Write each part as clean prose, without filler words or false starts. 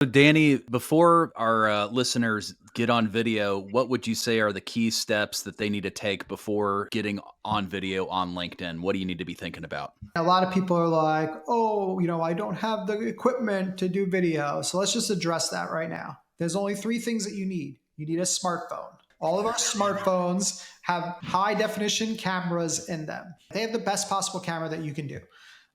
So Danny, before our listeners get on video, what would you say are the key steps that they need to take before getting on video on LinkedIn? What do you need to be thinking about? A lot of people are like, oh, I don't have the equipment to do video. So let's just address that right now. There's only three things that you need. You need a smartphone. All of our smartphones have high definition cameras in them. They have the best possible camera that you can do.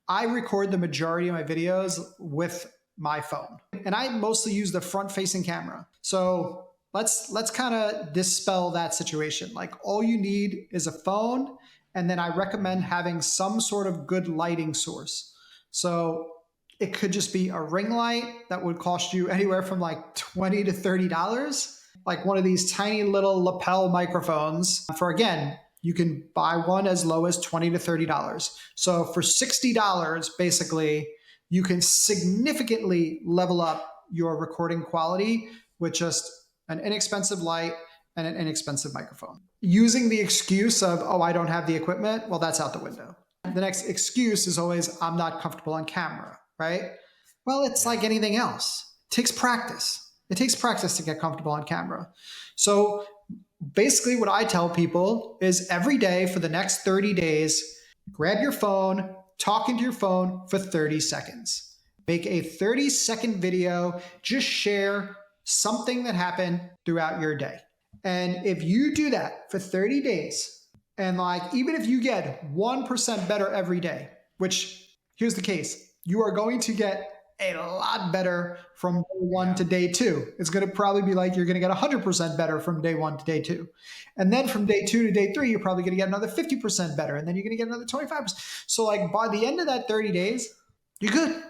I record the majority of my videos with my phone, and I mostly use the front facing camera. So let's kind of dispel that situation. Like, all you need is a phone, and then I recommend having some sort of good lighting source. So it could just be a ring light that would cost you anywhere from like $20 to $30, like one of these tiny little lapel microphones. For, again, you can buy one as low as $20 to $30. So for $60, basically, you can significantly level up your recording quality with just an inexpensive light and an inexpensive microphone. Using the excuse of, oh, I don't have the equipment, well, that's out the window. The next excuse is always, I'm not comfortable on camera, right? Well, it's like anything else. It takes practice. It takes practice to get comfortable on camera. So basically what I tell people is every day for the next 30 days, grab your phone, talk into your phone for 30 seconds. Make a 30-second video. Just share something that happened throughout your day. And if you do that for 30 days, and like, even if you get 1% better every day, which, here's the case, you are going to get a lot better from day one to day two. It's going to probably be like you're going to get 100% better from day one to day two. And then from day two to day three, you're probably going to get another 50% better. And then you're going to get another 25%. So like by the end of that 30 days, you're good.